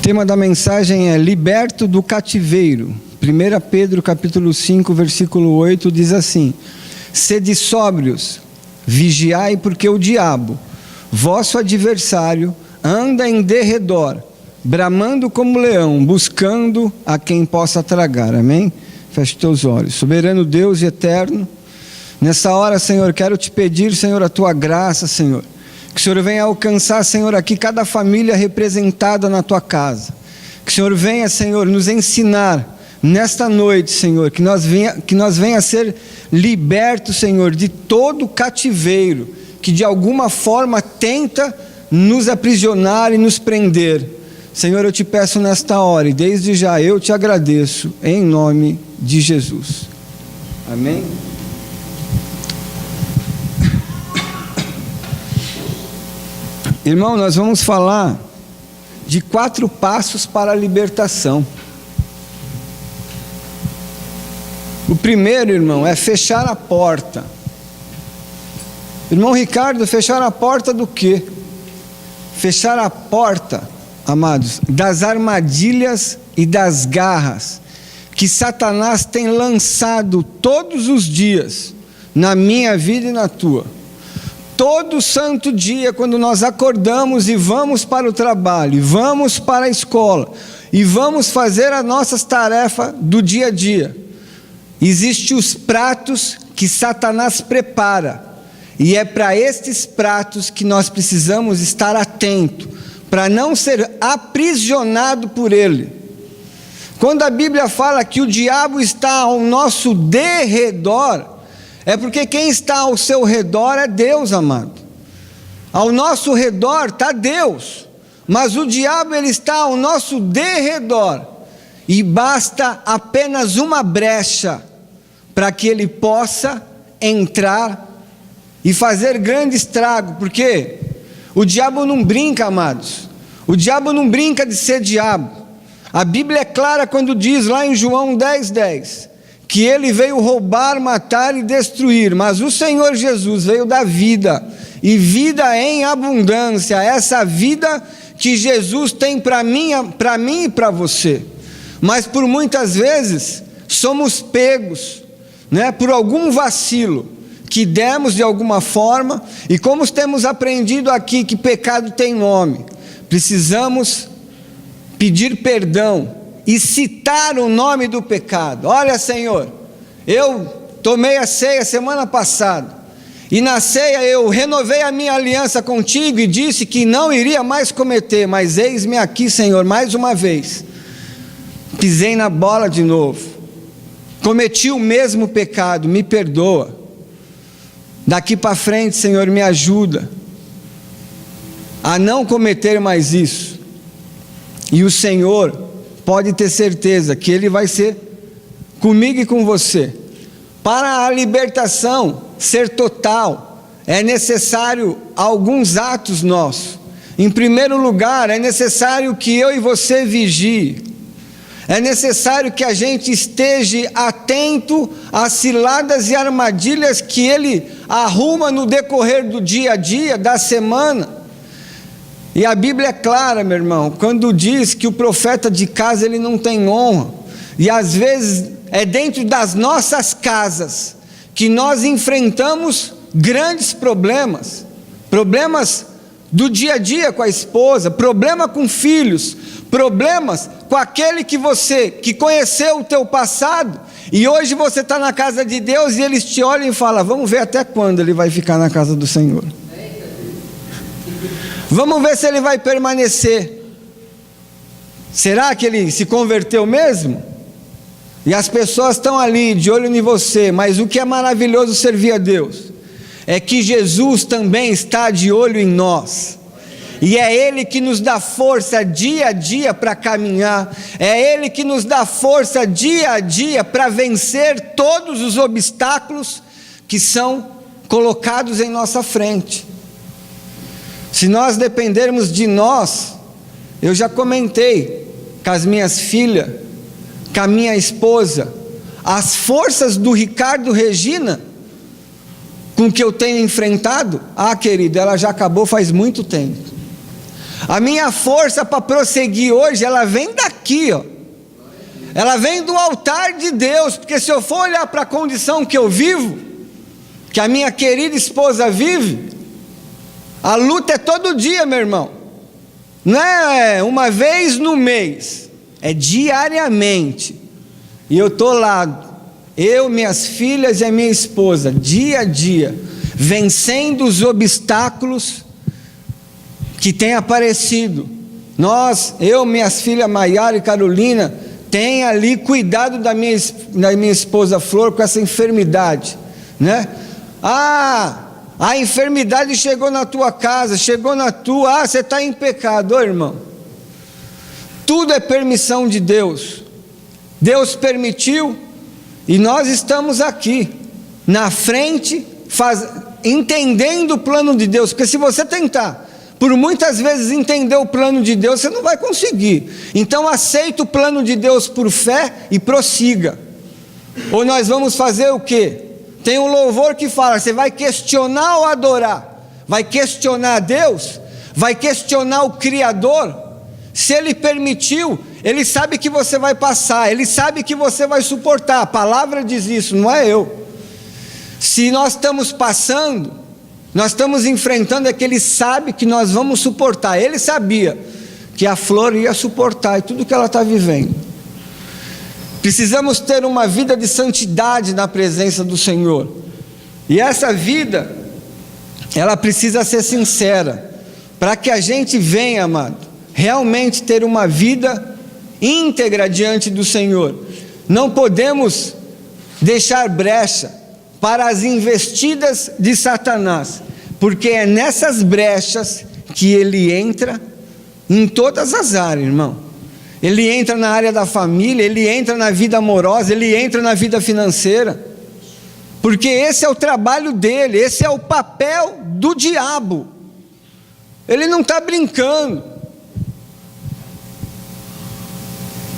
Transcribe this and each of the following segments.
tema da mensagem é liberto do cativeiro. 1 Pedro capítulo 5, versículo 8 diz assim: sede sóbrios, vigiai, porque o diabo, vosso adversário, anda em derredor, bramando como leão, buscando a quem possa tragar. Amém? Feche teus olhos. Soberano Deus e eterno, nessa hora, Senhor, quero te pedir, Senhor, a tua graça, Senhor, que o Senhor venha alcançar, Senhor, aqui cada família representada na tua casa. Que o Senhor venha, Senhor, nos ensinar nesta noite, Senhor, que nós venha a ser libertos, Senhor, de todo cativeiro que de alguma forma tenta nos aprisionar e nos prender. Senhor, eu te peço nesta hora, e desde já eu te agradeço, em nome de Jesus. Amém? Irmão, nós vamos falar de 4 passos para a libertação. O primeiro, irmão, é fechar a porta. Irmão Ricardo, fechar a porta do quê? Fechar a porta, amados, das armadilhas e das garras que Satanás tem lançado todos os dias na minha vida e na tua. Todo santo dia, quando nós acordamos e vamos para o trabalho, e vamos para a escola, e vamos fazer as nossas tarefas do dia a dia, existem os pratos que Satanás prepara, e é para estes pratos que nós precisamos estar atentos, para não ser aprisionado por ele. Quando a Bíblia fala que o diabo está ao nosso derredor, é porque quem está ao seu redor é Deus, amado. Ao nosso redor está Deus, mas o diabo ele está ao nosso derredor, e basta apenas uma brecha para que ele possa entrar e fazer grande estrago, porque o diabo não brinca, amados. O diabo não brinca de ser diabo. A Bíblia é clara quando diz lá em João 10:10, que ele veio roubar, matar e destruir, mas o Senhor Jesus veio dar vida, e vida em abundância. Essa vida que Jesus tem para mim e para você. Mas por muitas vezes somos pegos, por algum vacilo que demos de alguma forma, e como temos aprendido aqui que pecado tem nome, precisamos pedir perdão e citar o nome do pecado. Olha, Senhor, eu tomei a ceia semana passada, e na ceia eu renovei a minha aliança contigo e disse que não iria mais cometer, mas eis-me aqui, Senhor, mais uma vez, pisei na bola de novo, cometi o mesmo pecado, me perdoa. Daqui para frente, Senhor, me ajuda a não cometer mais isso. E o Senhor pode ter certeza que Ele vai ser comigo e com você. Para a libertação ser total, é necessário alguns atos nossos. Em primeiro lugar, é necessário que eu e você vigiem. É necessário que a gente esteja atento às ciladas e armadilhas que ele arruma no decorrer do dia a dia, da semana. E a Bíblia é clara, meu irmão, quando diz que o profeta de casa ele não tem honra, e às vezes é dentro das nossas casas que nós enfrentamos grandes problemas do dia a dia com a esposa, problema com filhos, problemas com aquele que conheceu o teu passado, e hoje você está na casa de Deus e eles te olham e falam: vamos ver até quando ele vai ficar na casa do Senhor, vamos ver se ele vai permanecer, será que ele se converteu mesmo? E as pessoas estão ali de olho em você, mas o que é maravilhoso servir a Deus é que Jesus também está de olho em nós, e é Ele que nos dá força dia a dia para caminhar, é Ele que nos dá força dia a dia para vencer todos os obstáculos que são colocados em nossa frente. Se nós dependermos de nós, eu já comentei com as minhas filhas, com a minha esposa, as forças do Ricardo Regina, com que eu tenho enfrentado, querido, ela já acabou faz muito tempo. A minha força para prosseguir hoje, ela vem daqui, ó. Ela vem do altar de Deus, porque se eu for olhar para a condição que eu vivo, que a minha querida esposa vive, a luta é todo dia, meu irmão. Não é uma vez no mês, é diariamente. E eu estou lá, eu, minhas filhas e a minha esposa, dia a dia, vencendo os obstáculos que têm aparecido. Eu, minhas filhas Maiara e Carolina, tem ali cuidado da minha esposa Flor com essa enfermidade, né? A enfermidade chegou na tua casa, chegou na tua, você está em pecado, irmão. Tudo é permissão de Deus. Deus permitiu e nós estamos aqui, na frente, entendendo o plano de Deus, porque se você tentar, por muitas vezes entender o plano de Deus, você não vai conseguir. Então aceita o plano de Deus por fé e prossiga. Ou nós vamos fazer o quê? Tem um louvor que fala, você vai questionar ou adorar? Vai questionar Deus? Vai questionar o Criador? Se Ele permitiu, Ele sabe que você vai passar, Ele sabe que você vai suportar. A palavra diz isso, não é eu. Se nós estamos passando, nós estamos enfrentando, é que Ele sabe que nós vamos suportar. Ele sabia que a Flor ia suportar e tudo que ela está vivendo. Precisamos ter uma vida de santidade na presença do Senhor. E essa vida, ela precisa ser sincera, para que a gente venha, amado, realmente ter uma vida íntegra diante do Senhor. Não podemos deixar brecha para as investidas de Satanás, porque é nessas brechas que ele entra em todas as áreas, irmão. Ele entra na área da família, ele entra na vida amorosa, ele entra na vida financeira, porque esse é o trabalho dele, esse é o papel do diabo. Ele não está brincando.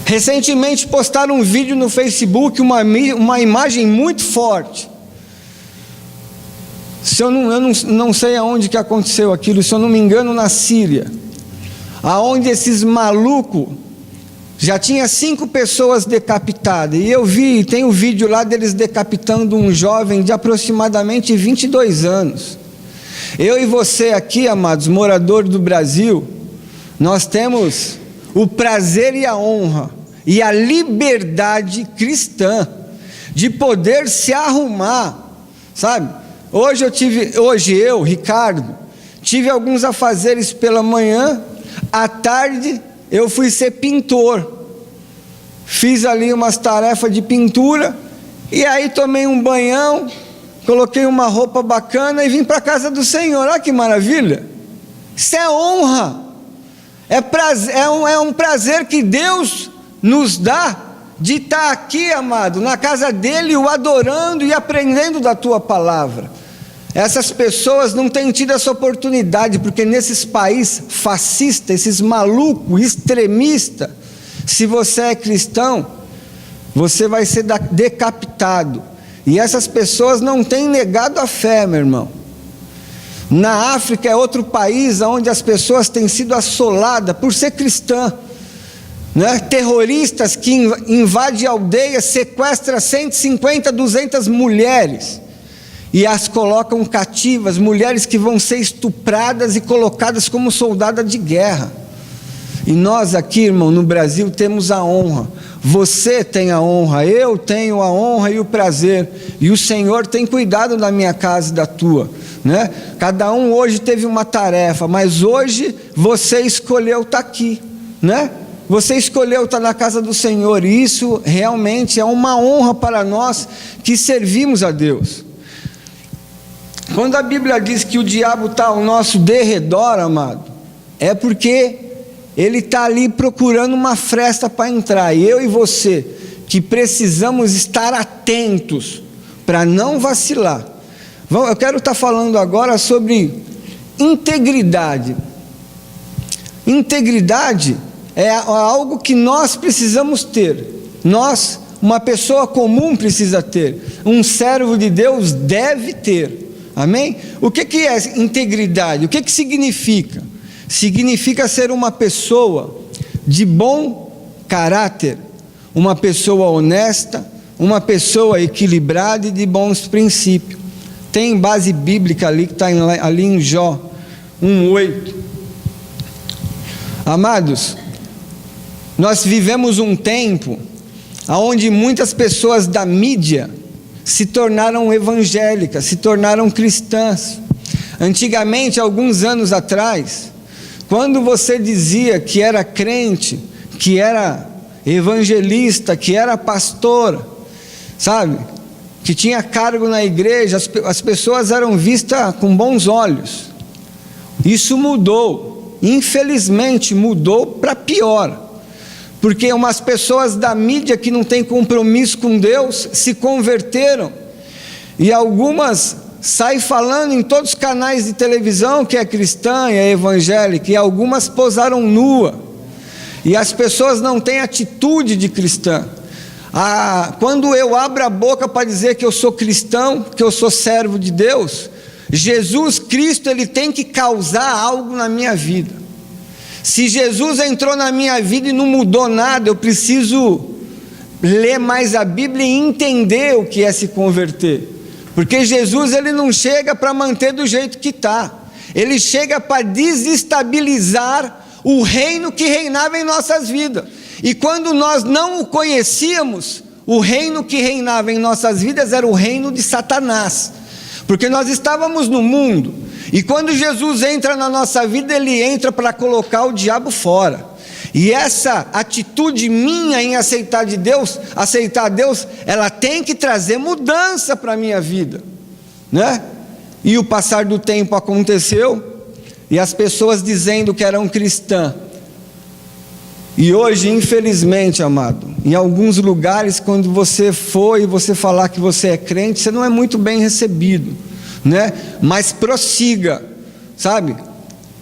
Recentemente postaram um vídeo no Facebook, uma imagem muito forte. Eu não sei aonde que aconteceu aquilo, se eu não me engano na Síria, aonde esses malucos, já tinha 5 pessoas decapitadas, e eu tem o vídeo lá deles decapitando um jovem de aproximadamente 22 anos. Eu e você aqui, amados, moradores do Brasil, nós temos o prazer e a honra, e a liberdade cristã, de poder se arrumar, sabe? Hoje eu, Ricardo, tive alguns afazeres pela manhã, à tarde eu fui ser pintor, fiz ali umas tarefas de pintura, e aí tomei um banhão, coloquei uma roupa bacana e vim para a casa do Senhor. Olha que maravilha, isso é honra, é um prazer que Deus nos dá, de estar aqui, amado, na casa dele, o adorando e aprendendo da tua palavra. Essas pessoas não têm tido essa oportunidade, porque nesses países fascistas, esses malucos, extremistas, se você é cristão, você vai ser decapitado, e essas pessoas não têm negado a fé, meu irmão. Na África é outro país onde as pessoas têm sido assoladas por ser cristã, né? Terroristas que invadem aldeias, sequestram 150, 200 mulheres, e as colocam cativas, mulheres que vão ser estupradas e colocadas como soldadas de guerra. E nós aqui, irmão, no Brasil temos a honra, você tem a honra, eu tenho a honra e o prazer, e o Senhor tem cuidado da minha casa e da tua, né? Cada um hoje teve uma tarefa, mas hoje você escolheu estar aqui, né? Você escolheu estar na casa do Senhor, e isso realmente é uma honra para nós que servimos a Deus. Quando a Bíblia diz que o diabo está ao nosso derredor, amado, é porque ele está ali procurando uma fresta para entrar, e eu e você, que precisamos estar atentos, para não vacilar. Eu quero estar falando agora sobre integridade. Integridade é algo que nós precisamos ter, uma pessoa comum precisa ter, um servo de Deus deve ter. Amém? O que é integridade? O que significa? significa ser uma pessoa de bom caráter, uma pessoa honesta, uma pessoa equilibrada e de bons princípios. Tem base bíblica ali, que está ali em Jó 1:8. Amados, nós vivemos um tempo onde muitas pessoas da mídia se tornaram evangélicas, se tornaram cristãs. Antigamente, alguns anos atrás, quando você dizia que era crente, que era evangelista, que era pastor, sabe, que tinha cargo na igreja, as pessoas eram vistas com bons olhos. Isso mudou, infelizmente mudou para pior, porque umas pessoas da mídia que não têm compromisso com Deus se converteram, e algumas saem falando em todos os canais de televisão que é cristã, é evangélica, e algumas posaram nua, e as pessoas não têm atitude de cristã. Quando eu abro a boca para dizer que eu sou cristão, que eu sou servo de Deus, Jesus Cristo, ele tem que causar algo na minha vida. Se Jesus entrou na minha vida e não mudou nada, eu preciso ler mais a Bíblia e entender o que é se converter, porque Jesus, ele não chega para manter do jeito que está, ele chega para desestabilizar o reino que reinava em nossas vidas. E quando nós não o conhecíamos, o reino que reinava em nossas vidas era o reino de Satanás, porque nós estávamos no mundo, e quando Jesus entra na nossa vida, ele entra para colocar o diabo fora. E essa atitude minha em aceitar Deus, ela tem que trazer mudança para a minha vida, né? E o passar do tempo aconteceu, e as pessoas dizendo que eram cristãs. E hoje, infelizmente, amado, em alguns lugares, quando você for e você falar que você é crente, você não é muito bem recebido, né? Mas prossiga, sabe?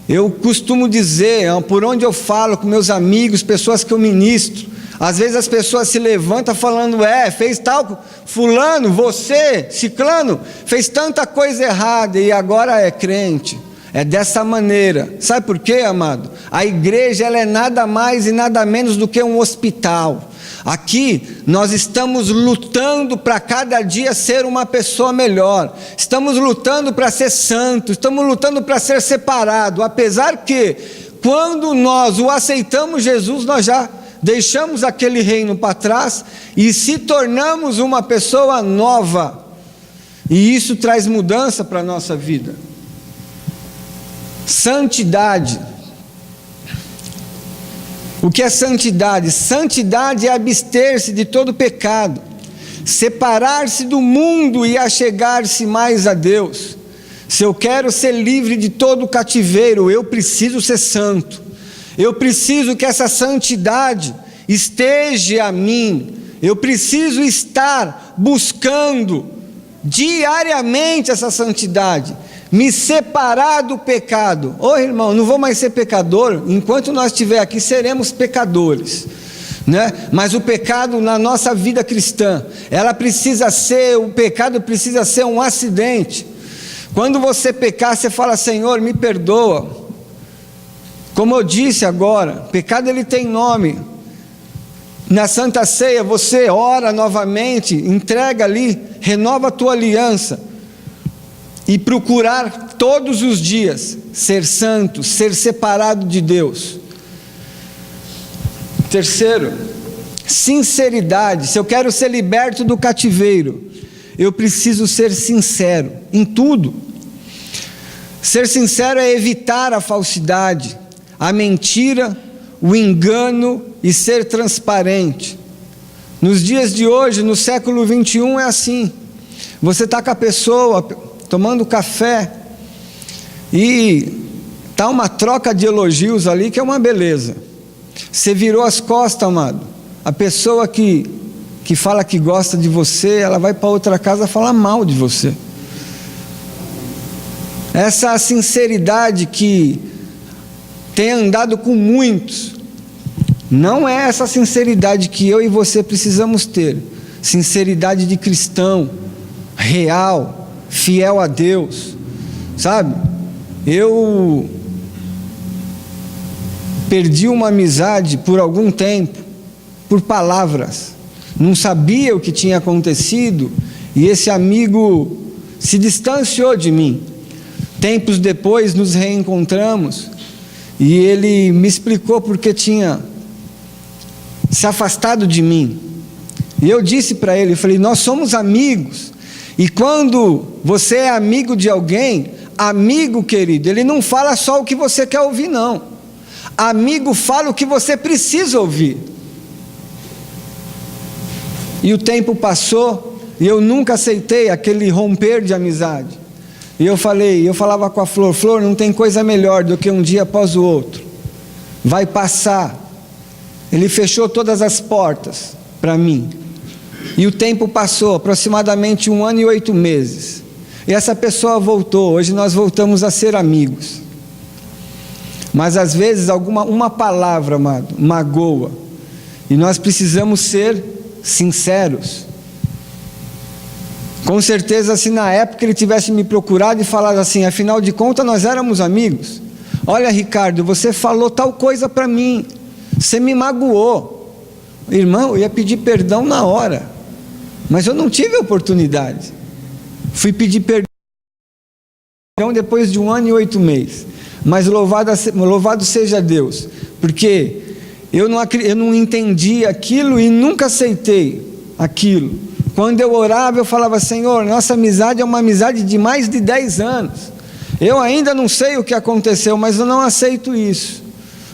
Eu costumo dizer, por onde eu falo com meus amigos, pessoas que eu ministro, às vezes as pessoas se levantam falando, fez tal, fulano, você, ciclano, fez tanta coisa errada e agora é crente. É dessa maneira. Sabe por quê, amado? A igreja, ela é nada mais e nada menos do que um hospital. Aqui nós estamos lutando para cada dia ser uma pessoa melhor, estamos lutando para ser santo, estamos lutando para ser separado, apesar que quando nós o aceitamos Jesus, nós já deixamos aquele reino para trás e se tornamos uma pessoa nova, e isso traz mudança para a nossa vida. Santidade. O que é santidade? Santidade é abster-se de todo pecado, separar-se do mundo e achegar-se mais a Deus. Se eu quero ser livre de todo cativeiro, eu preciso ser santo, eu preciso que essa santidade esteja a mim, eu preciso estar buscando diariamente essa santidade, me separar do pecado. Irmão, não vou mais ser pecador, enquanto nós estiver aqui seremos pecadores, né? Mas o pecado na nossa vida cristã, o pecado precisa ser um acidente. Quando você pecar, você fala, Senhor, me perdoa. Como eu disse agora, pecado ele tem nome. Na Santa Ceia você ora novamente, entrega ali, renova a tua aliança, e procurar todos os dias ser santo, ser separado de Deus. Terceiro, sinceridade. Se eu quero ser liberto do cativeiro, eu preciso ser sincero em tudo. Ser sincero é evitar a falsidade, a mentira, o engano e ser transparente. Nos dias de hoje, no século 21, é assim. Você está com a pessoa tomando café e está uma troca de elogios ali que é uma beleza. Você virou as costas, amado, a pessoa que fala que gosta de você, ela vai para outra casa falar mal de você. Essa sinceridade que tem andado com muitos, não é essa sinceridade que eu e você precisamos ter. Sinceridade de cristão, real, fiel a Deus, sabe? perdi uma amizade por algum tempo, por palavras. Não sabia o que tinha acontecido e esse amigo se distanciou de mim. Tempos depois nos reencontramos e ele me explicou porque tinha se afastado de mim. E eu disse para ele, falei, nós somos amigos. E quando você é amigo de alguém, amigo querido, ele não fala só o que você quer ouvir, não. Amigo fala o que você precisa ouvir. E o tempo passou e eu nunca aceitei aquele romper de amizade. E eu falava com a Flor, Flor, não tem coisa melhor do que um dia após o outro. Vai passar. Ele fechou todas as portas para mim. E o tempo passou, aproximadamente 1 ano e 8 meses. E essa pessoa voltou, hoje nós voltamos a ser amigos. Mas às vezes uma palavra, amado, magoa. E nós precisamos ser sinceros. Com certeza, se na época ele tivesse me procurado e falado assim, afinal de contas nós éramos amigos. Olha, Ricardo, você falou tal coisa para mim, você me magoou. Irmão, eu ia pedir perdão na hora, mas eu não tive a oportunidade. Fui pedir perdão depois de 1 ano e 8 meses. Mas louvado seja Deus, porque eu não entendi aquilo e nunca aceitei aquilo. Quando eu orava, eu falava, Senhor, nossa amizade é uma amizade de mais de 10 anos. Eu ainda não sei o que aconteceu, mas eu não aceito isso.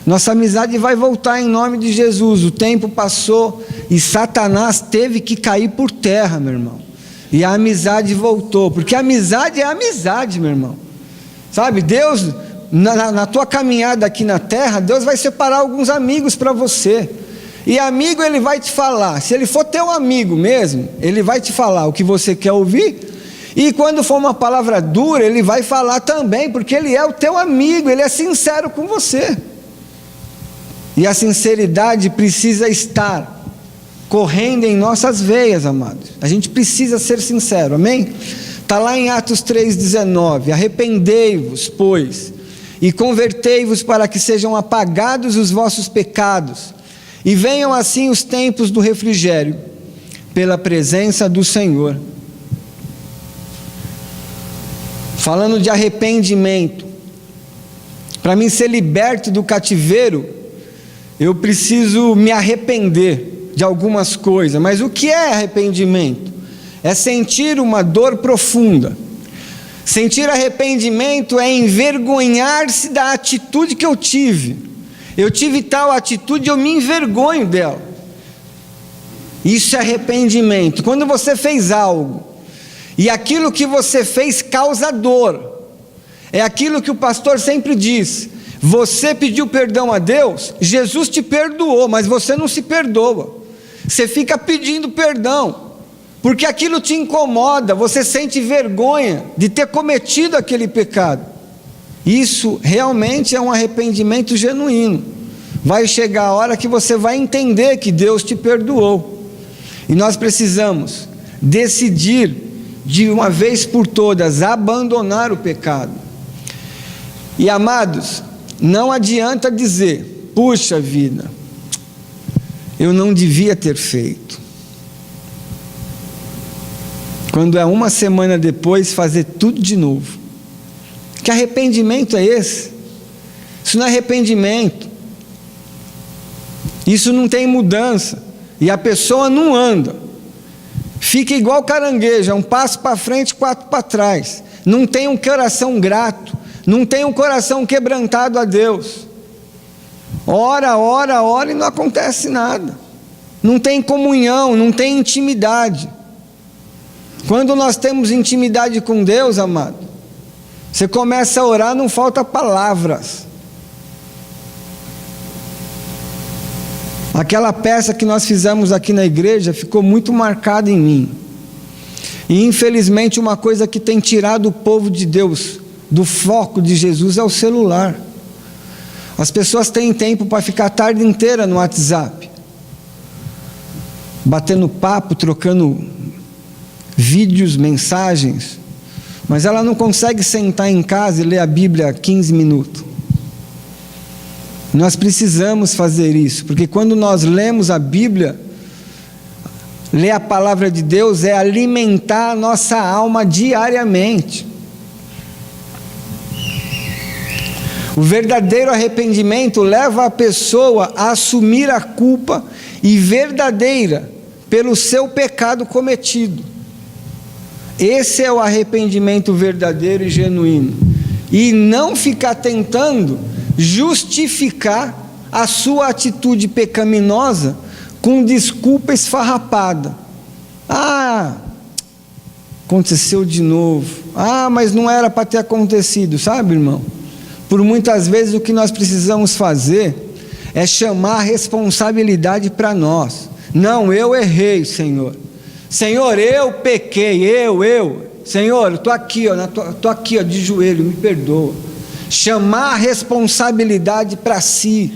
Nossa amizade vai voltar em nome de Jesus. O tempo passou e Satanás teve que cair por terra, meu irmão. E a amizade voltou, porque a amizade é amizade, meu irmão. Sabe, Deus, na tua caminhada aqui na terra, Deus vai separar alguns amigos para você. E amigo ele vai te falar, se ele for teu amigo mesmo, ele vai te falar o que você quer ouvir, e quando for uma palavra dura, ele vai falar também, porque ele é o teu amigo, ele é sincero com você. E a sinceridade precisa estar correndo em nossas veias, amados. A gente precisa ser sincero, amém? Está lá em Atos 3,19, arrependei-vos, pois, e convertei-vos para que sejam apagados os vossos pecados, e venham assim os tempos do refrigério, pela presença do Senhor. Falando de arrependimento, para mim ser liberto do cativeiro, eu preciso me arrepender de algumas coisas. Mas o que é arrependimento? É sentir uma dor profunda. Sentir arrependimento é envergonhar-se da atitude que eu tive. Eu tive tal atitude, eu me envergonho dela. Isso é arrependimento. Quando você fez algo, e aquilo que você fez causa dor, é aquilo que o pastor sempre diz, você pediu perdão a Deus, Jesus te perdoou, mas você não se perdoa, você fica pedindo perdão, porque aquilo te incomoda, você sente vergonha de ter cometido aquele pecado. Isso realmente é um arrependimento genuíno. Vai chegar a hora que você vai entender que Deus te perdoou. E nós precisamos decidir de uma vez por todas abandonar o pecado. E amados, não adianta dizer, puxa vida, eu não devia ter feito. Quando é uma semana depois fazer tudo de novo. Que arrependimento é esse? Isso não é arrependimento. Isso não tem mudança. E a pessoa não anda. Fica igual caranguejo, é um passo para frente, 4 para trás. Não tem um coração grato. Não tem um coração quebrantado a Deus. Ora e não acontece nada. Não tem comunhão, não tem intimidade. Quando nós temos intimidade com Deus, amado, você começa a orar, não falta palavras. Aquela peça que nós fizemos aqui na igreja ficou muito marcada em mim. E infelizmente uma coisa que tem tirado o povo de Deus do foco de Jesus é o celular. As pessoas têm tempo para ficar a tarde inteira no WhatsApp, batendo papo, trocando vídeos, mensagens, mas ela não consegue sentar em casa e ler a Bíblia 15 minutos. Nós precisamos fazer isso, porque quando nós lemos a Bíblia, ler a palavra de Deus é alimentar a nossa alma diariamente. O verdadeiro arrependimento leva a pessoa a assumir a culpa e verdadeira pelo seu pecado cometido. Esse é o arrependimento verdadeiro e genuíno. E não ficar tentando justificar a sua atitude pecaminosa com desculpa esfarrapada. Aconteceu de novo. Mas não era para ter acontecido, sabe, irmão? Por muitas vezes o que nós precisamos fazer é chamar a responsabilidade para nós. Não, eu errei, Senhor. Senhor, eu pequei, Senhor, eu estou aqui, estou aqui, de joelho, me perdoa. Chamar a responsabilidade para si.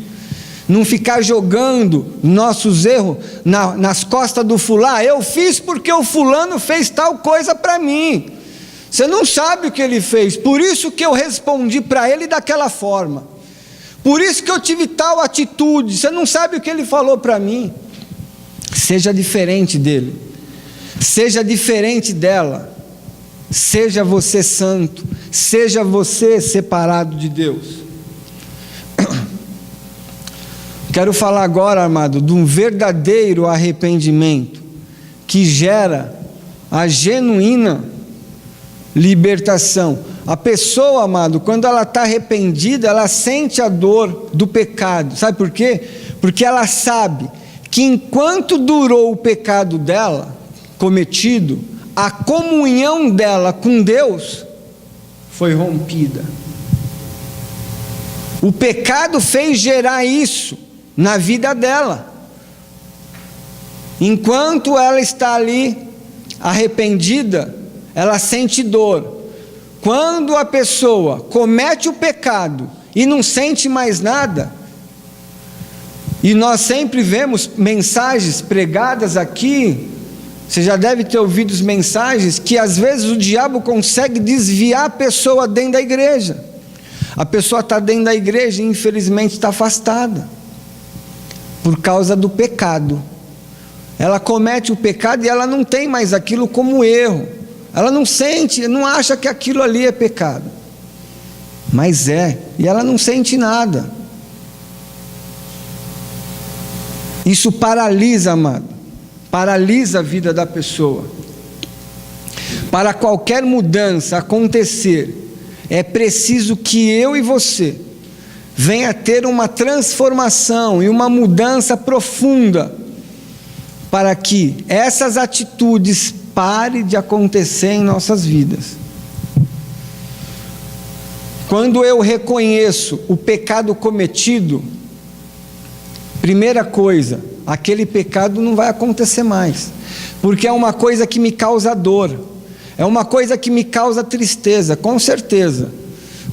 Não ficar jogando nossos erros nas costas do fulano. Eu fiz porque o fulano fez tal coisa para mim. Você não sabe o que ele fez, por isso que eu respondi para ele daquela forma. Por isso que eu tive tal atitude. Você não sabe o que ele falou para mim. Seja diferente dele. Seja diferente dela. Seja você santo. Seja você separado de Deus. Quero falar agora, amado, de um verdadeiro arrependimento que gera a genuína libertação. A pessoa, amado, quando ela está arrependida, ela sente a dor do pecado. Sabe por quê? Porque ela sabe que enquanto durou o pecado dela, cometido, a comunhão dela com Deus foi rompida. O pecado fez gerar isso na vida dela. Enquanto ela está ali arrependida, ela sente dor. Quando a pessoa comete o pecado e não sente mais nada, e nós sempre vemos mensagens pregadas aqui, você já deve ter ouvido as mensagens, que às vezes o diabo consegue desviar a pessoa dentro da igreja. A pessoa está dentro da igreja e infelizmente está afastada, por causa do pecado. Ela comete o pecado e ela não tem mais aquilo como erro. Ela não sente, não acha que aquilo ali é pecado. Mas é, e ela não sente nada. Isso paralisa, amado. Paralisa a vida da pessoa. Para qualquer mudança acontecer, é preciso que eu e você venha ter uma transformação e uma mudança profunda, para que essas atitudes parem de acontecer em nossas vidas. Quando eu reconheço o pecado cometido, primeira coisa, aquele pecado não vai acontecer mais, porque é uma coisa que me causa dor, é uma coisa que me causa tristeza, com certeza.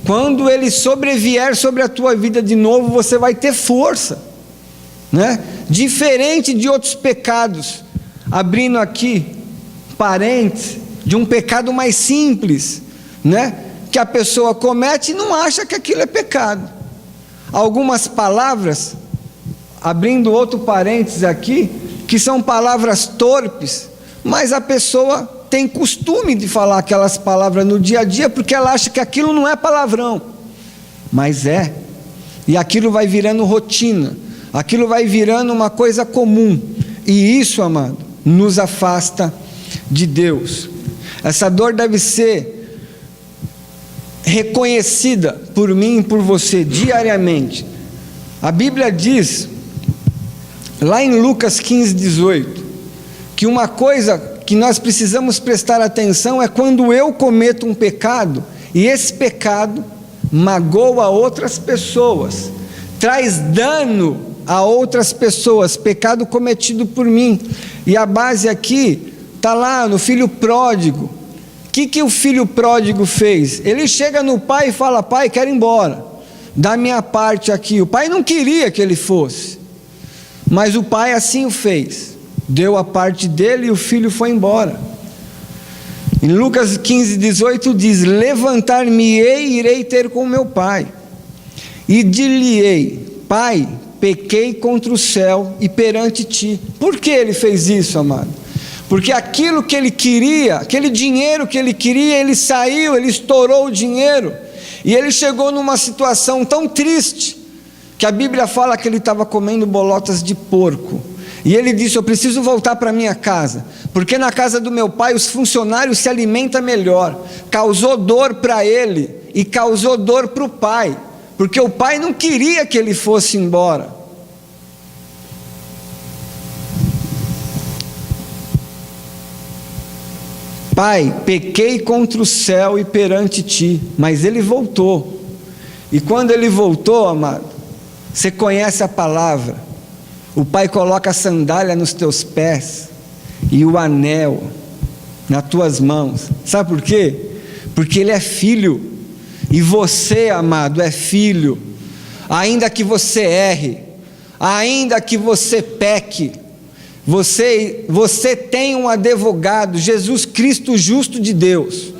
Quando ele sobrevier sobre a tua vida de novo, você vai ter força, né? Diferente de outros pecados, abrindo aqui parênteses, de um pecado mais simples, né? Que a pessoa comete e não acha que aquilo é pecado. Algumas palavras, abrindo outro parênteses aqui, que são palavras torpes, mas a pessoa tem costume de falar aquelas palavras no dia a dia, porque ela acha que aquilo não é palavrão, mas é, e aquilo vai virando rotina, aquilo vai virando uma coisa comum, e isso, amado, nos afasta de Deus. Essa dor deve ser reconhecida por mim e por você diariamente. A Bíblia diz, lá em Lucas 15:18, que uma coisa que nós precisamos prestar atenção é quando eu cometo um pecado, e esse pecado magoa outras pessoas, traz dano a outras pessoas, pecado cometido por mim. E a base aqui está lá no filho pródigo. O que o filho pródigo fez? Ele chega no pai e fala: pai, quero ir embora, da minha parte aqui. O pai não queria que ele fosse, mas o pai assim o fez, deu a parte dele e o filho foi embora. Em Lucas 15:18 diz: levantar-me-ei e irei ter com meu pai, e dir-lhe-ei Pai, pequei contra o céu e perante ti. Por que ele fez isso, amado? Porque aquilo que ele queria, aquele dinheiro que ele queria, ele saiu, ele estourou o dinheiro, e ele chegou numa situação tão triste, que a Bíblia fala que ele estava comendo bolotas de porco, e ele disse: eu preciso voltar para minha casa, porque na casa do meu pai os funcionários se alimentam melhor. Causou dor para ele, e causou dor para o pai, porque o pai não queria que ele fosse embora. Pai, pequei contra o céu e perante ti. Mas ele voltou, e quando ele voltou, amado, você conhece a palavra, o pai coloca a sandália nos teus pés, e o anel nas tuas mãos. Sabe por quê? Porque ele é filho, e você, amado, é filho. Ainda que você erre, ainda que você peque, você tem um advogado, Jesus Cristo, justo de Deus.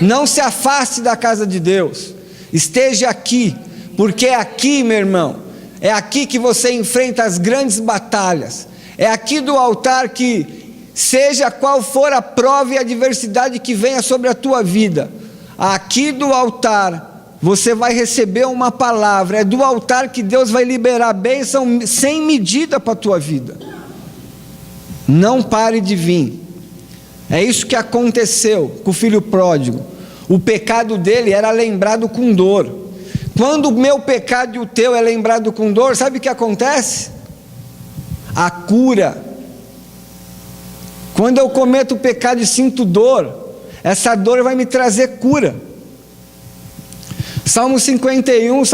Não se afaste da casa de Deus, esteja aqui, porque é aqui, meu irmão, é aqui que você enfrenta as grandes batalhas, é aqui do altar que, seja qual for a prova e a adversidade que venha sobre a tua vida, aqui do altar você vai receber uma palavra, é do altar que Deus vai liberar bênção sem medida para a tua vida. Não pare de vir. É isso que aconteceu com o filho pródigo. O pecado dele era lembrado com dor. Quando o meu pecado e o teu é lembrado com dor, sabe o que acontece? A cura. Quando eu cometo o pecado e sinto dor, essa dor vai me trazer cura. Salmo 51, o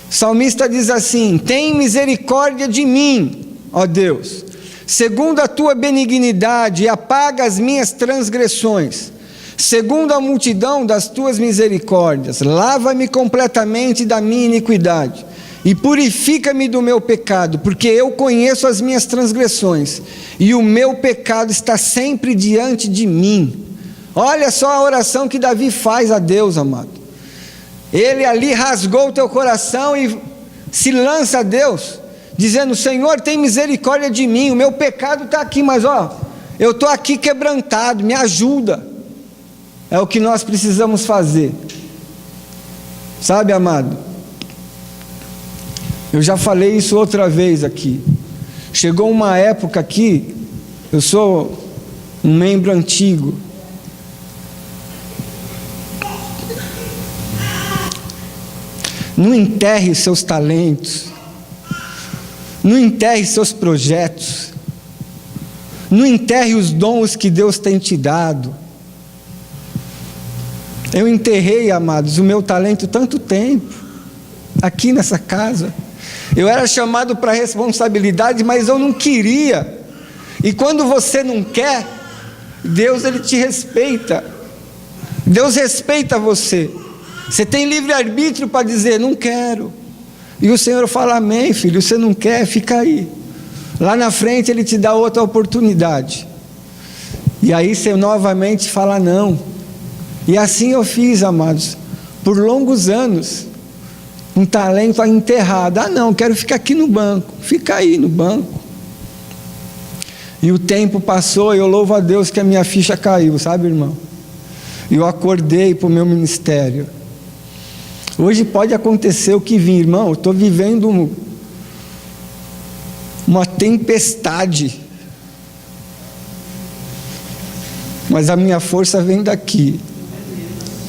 salmista diz assim: tem misericórdia de mim, ó Deus, segundo a tua benignidade, e apaga as minhas transgressões, segundo a multidão das tuas misericórdias, lava-me completamente da minha iniquidade, e purifica-me do meu pecado, porque eu conheço as minhas transgressões, e o meu pecado está sempre diante de mim. Olha só a oração que Davi faz a Deus, amado. Ele ali rasgou o teu coração e se lança a Deus, dizendo: Senhor, tem misericórdia de mim, o meu pecado está aqui, mas eu estou aqui quebrantado, me ajuda. É o que nós precisamos fazer, sabe, amado? Eu já falei isso outra vez aqui. Chegou uma época aqui, eu sou um membro antigo, não enterre seus talentos, não enterre seus projetos, não enterre os dons que Deus tem te dado. Eu enterrei, amados, o meu talento tanto tempo, aqui nessa casa. Eu era chamado para responsabilidade, mas eu não queria. E quando você não quer, Deus, Ele te respeita. Deus respeita você. Você tem livre-arbítrio para dizer: não quero. E o Senhor fala: amém, filho, você não quer, fica aí. Lá na frente Ele te dá outra oportunidade. E aí você novamente fala não. E assim eu fiz, amados, por longos anos, um talento enterrado. Ah não, quero ficar aqui no banco. Fica aí no banco. E o tempo passou e eu louvo a Deus que a minha ficha caiu, sabe, irmão? E eu acordei para o meu ministério. Hoje pode acontecer o que vir, irmão. Eu estou vivendo uma tempestade, mas a minha força vem daqui.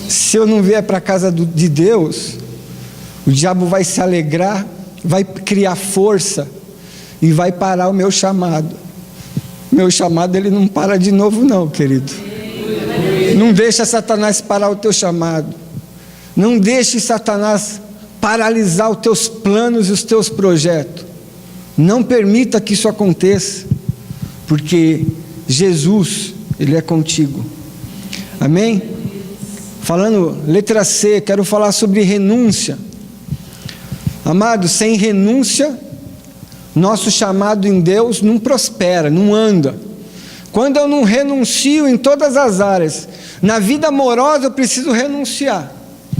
Se eu não vier para a casa de Deus, o diabo vai se alegrar, vai criar força e vai parar o meu chamado. Meu chamado, ele não para de novo não, querido. Não deixa Satanás parar o teu chamado. Não deixe Satanás paralisar os teus planos e os teus projetos. Não permita que isso aconteça, porque Jesus, Ele é contigo. Amém? Falando, letra C, quero falar sobre renúncia. Amado, sem renúncia, nosso chamado em Deus não prospera, não anda. Quando eu não renuncio em todas as áreas, na vida amorosa eu preciso renunciar.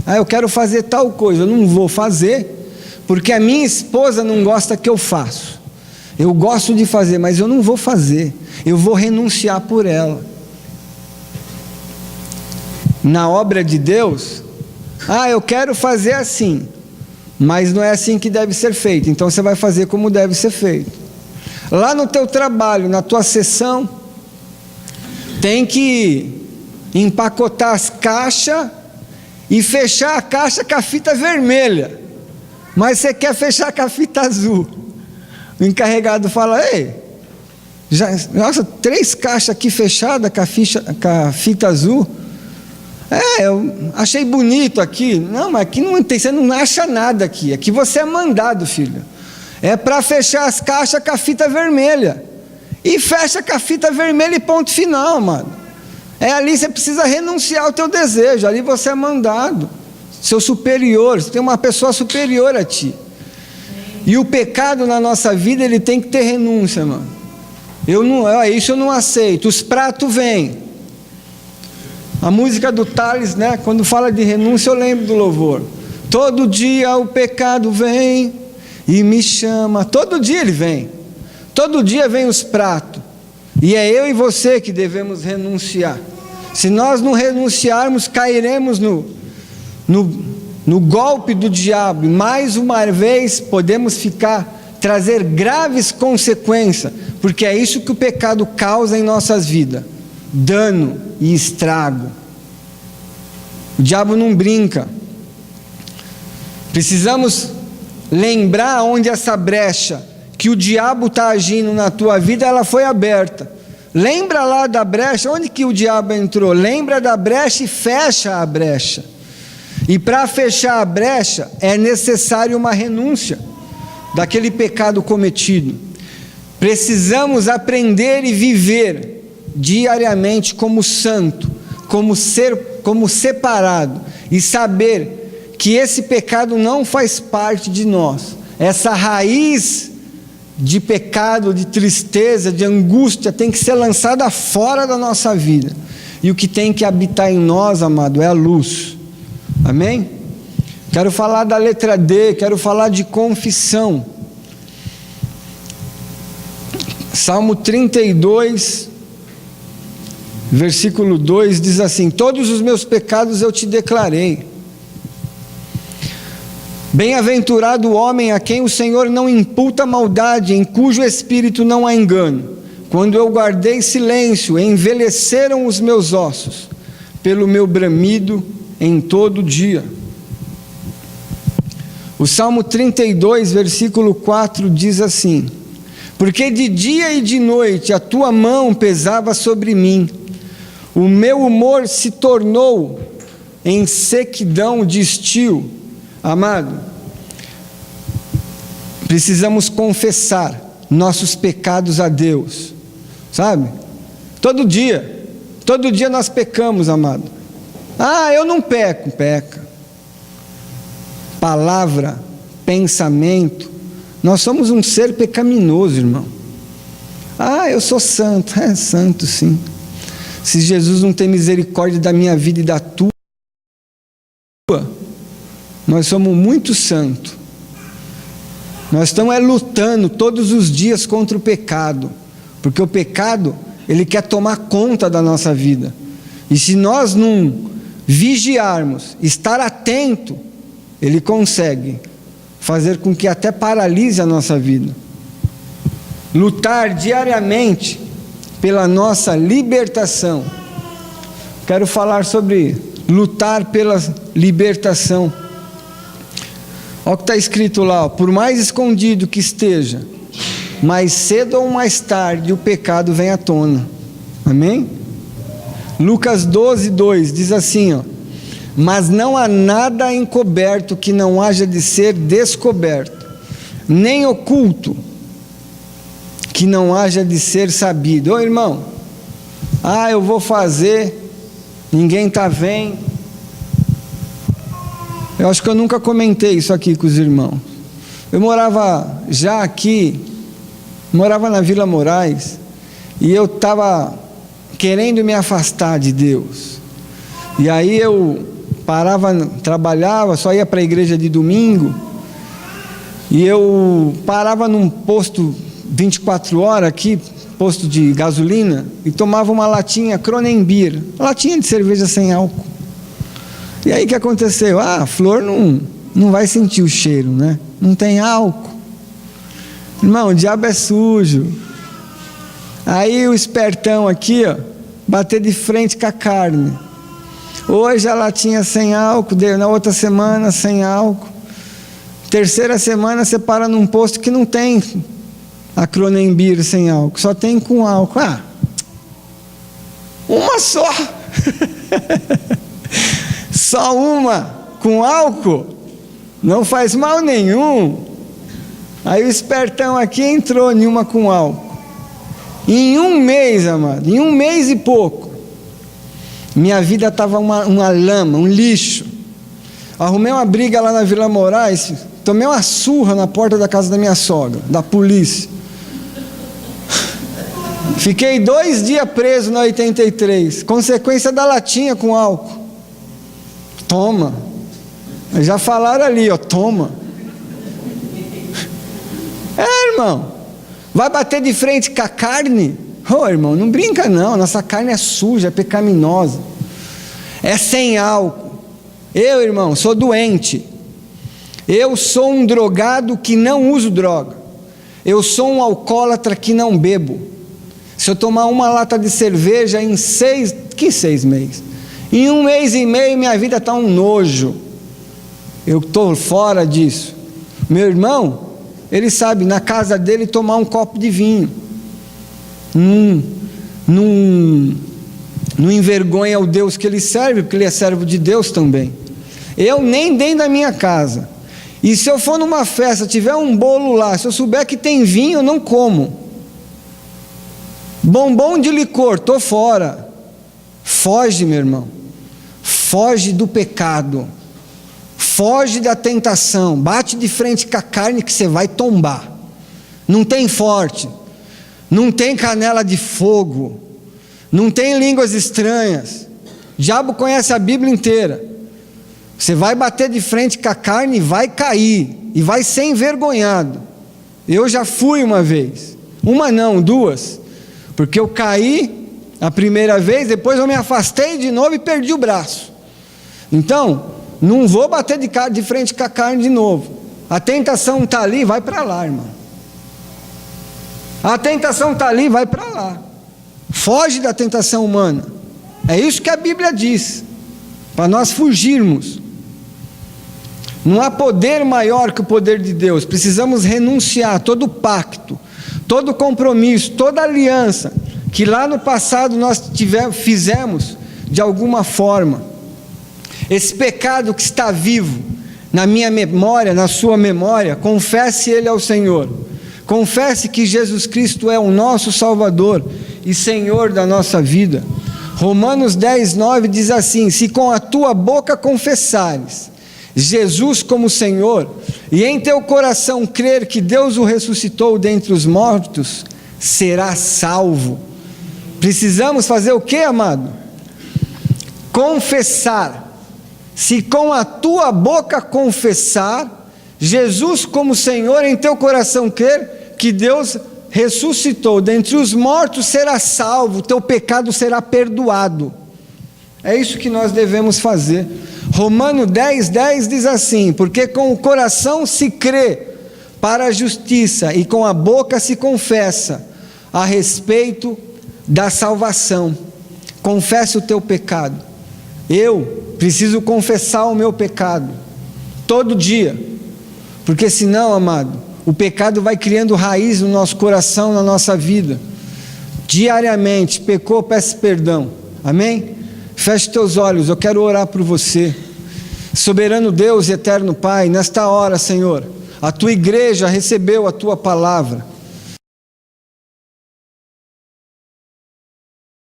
Eu quero fazer tal coisa, eu não vou fazer, porque a minha esposa não gosta que eu faço. Eu gosto de fazer, mas eu não vou fazer. Eu vou renunciar por ela. Na obra de Deus, eu quero fazer assim, mas não é assim que deve ser feito. Então você vai fazer como deve ser feito. Lá no teu trabalho, na tua sessão, tem que empacotar as caixas e fechar a caixa com a fita vermelha, mas você quer fechar com a fita azul. O encarregado fala: ei, nossa, 3 caixas aqui fechadas com a fita azul. Eu achei bonito aqui. Não, mas aqui não tem, você não acha nada aqui. Aqui você é mandado, filho. É para fechar as caixas com a fita vermelha. E fecha com a fita vermelha e ponto final, amado. Ali você precisa renunciar ao teu desejo. Ali você é mandado. Seu superior, você tem uma pessoa superior a ti. E o pecado na nossa vida, ele tem que ter renúncia, mano. Isso eu não aceito. Os pratos vêm. A música do Thales, né? Quando fala de renúncia, eu lembro do louvor. Todo dia o pecado vem e me chama. Todo dia ele vem. Todo dia vem os pratos. E é eu e você que devemos renunciar. Se nós não renunciarmos, cairemos no golpe do diabo. E mais uma vez podemos trazer graves consequências. Porque é isso que o pecado causa em nossas vidas. Dano e estrago. O diabo não brinca. Precisamos lembrar onde essa brecha que o diabo está agindo na tua vida, ela foi aberta. Lembra lá da brecha, onde que o diabo entrou? Lembra da brecha e fecha a brecha. E para fechar a brecha é necessário uma renúncia daquele pecado cometido. Precisamos aprender e viver diariamente como santo, como separado, e saber que esse pecado não faz parte de nós. Essa raiz de pecado, de tristeza, de angústia tem que ser lançada fora da nossa vida. E o que tem que habitar em nós, amado, é a luz. Amém? Quero falar da letra D, quero falar de confissão. Salmo 32, versículo 2 diz assim: todos os meus pecados eu te declarei. Bem-aventurado o homem a quem o Senhor não imputa maldade, em cujo espírito não há engano. Quando eu guardei silêncio, envelheceram os meus ossos, pelo meu bramido em todo dia. O Salmo 32, versículo 4 diz assim: porque de dia e de noite a tua mão pesava sobre mim, o meu humor se tornou em sequidão de estio. Amado, precisamos confessar nossos pecados a Deus, sabe? Todo dia nós pecamos, amado. Eu não peco. Peca. Palavra, pensamento, nós somos um ser pecaminoso, irmão. Eu sou santo. Santo sim. Se Jesus não tem misericórdia da minha vida e da tua, nós somos muito santos. Nós estamos lutando todos os dias contra o pecado, porque o pecado, ele quer tomar conta da nossa vida. E se nós não vigiarmos, estar atento, ele consegue fazer com que até paralise a nossa vida. Lutar diariamente pela nossa libertação. Quero falar sobre lutar pela libertação. Olha o que está escrito lá: por mais escondido que esteja, mais cedo ou mais tarde o pecado vem à tona. Amém? Lucas 12, 2 diz assim: mas não há nada encoberto que não haja de ser descoberto, nem oculto que não haja de ser sabido. Irmão, eu vou fazer, ninguém está vendo. Eu acho que eu nunca comentei isso aqui com os irmãos. Eu morava na Vila Moraes, e eu estava querendo me afastar de Deus. E aí eu parava, trabalhava, só ia para a igreja de domingo, E eu parava num posto 24 horas aqui, posto de gasolina, e tomava uma latinha Kronenbier, uma latinha de cerveja sem álcool. E aí o que aconteceu? A flor não vai sentir o cheiro, né? Não tem álcool. Irmão, o diabo é sujo. Aí o espertão aqui, ó, bater de frente com a carne. Hoje a latinha sem álcool, na outra semana sem álcool. Terceira semana você para num posto que não tem a Kronenbier sem álcool, só tem com álcool. Uma só. Só uma com álcool não faz mal nenhum. Aí o espertão aqui entrou em uma com álcool. Em um mês, amado, em um mês e pouco, minha vida estava uma lama, um lixo. Arrumei uma briga lá na Vila Moraes, tomei uma surra na porta da casa da minha sogra, da polícia. Fiquei 2 dias preso na 83, consequência da latinha com álcool. Toma. Já falaram ali, ó, toma. Irmão, vai bater de frente com a carne? Irmão, não brinca não, nossa carne é suja, é pecaminosa, é sem álcool. Eu, irmão, sou doente. Eu sou um drogado que não uso droga. Eu sou um alcoólatra que não bebo. Se eu tomar uma lata de cerveja em 6 meses? Em 1 mês e meio minha vida está um nojo. Eu estou fora disso. Meu irmão, ele sabe, na casa dele tomar um copo de vinho. Não envergonha o Deus que ele serve, porque ele é servo de Deus também. Eu nem dentro da minha casa. E se eu for numa festa, tiver um bolo lá, se eu souber que tem vinho, eu não como. Bombom de licor, estou fora. Foge, meu irmão. Foge do pecado. Foge da tentação. Bate de frente com a carne que você vai tombar. Não tem forte. Não tem canela de fogo. Não tem línguas estranhas. O diabo conhece a Bíblia inteira. Você vai bater de frente com a carne e vai cair. E vai ser envergonhado. Eu já fui uma vez. Uma não, 2. Porque eu caí a primeira vez, depois eu me afastei de novo e perdi o braço. Então, não vou bater de frente com a carne de novo. A tentação está ali, vai para lá, irmão. A tentação está ali, vai para lá. Foge da tentação humana. É isso que a Bíblia diz, para nós fugirmos. Não há poder maior que o poder de Deus. Precisamos renunciar todo pacto, todo compromisso, toda aliança que lá no passado nós fizemos de alguma forma. Esse pecado que está vivo na minha memória, na sua memória, confesse ele ao Senhor. Confesse que Jesus Cristo é o nosso Salvador e Senhor da nossa vida. Romanos 10:9 diz assim: se com a tua boca confessares Jesus como Senhor, e em teu coração crer que Deus o ressuscitou dentre os mortos, serás salvo. Precisamos fazer o que, amado? Confessar. Se com a tua boca confessar Jesus como Senhor, em teu coração crer que Deus ressuscitou dentre os mortos, será salvo, teu pecado será perdoado. É isso que nós devemos fazer. Romanos 10:10 diz assim: porque com o coração se crê para a justiça e com a boca se confessa a respeito da salvação. Confesse o teu pecado. Eu preciso confessar o meu pecado todo dia, porque senão, amado, o pecado vai criando raiz no nosso coração, na nossa vida. Diariamente, pecou, peça perdão. Amém? Feche teus olhos, eu quero orar por você. Soberano Deus e eterno Pai, nesta hora, Senhor, a tua igreja recebeu a tua palavra.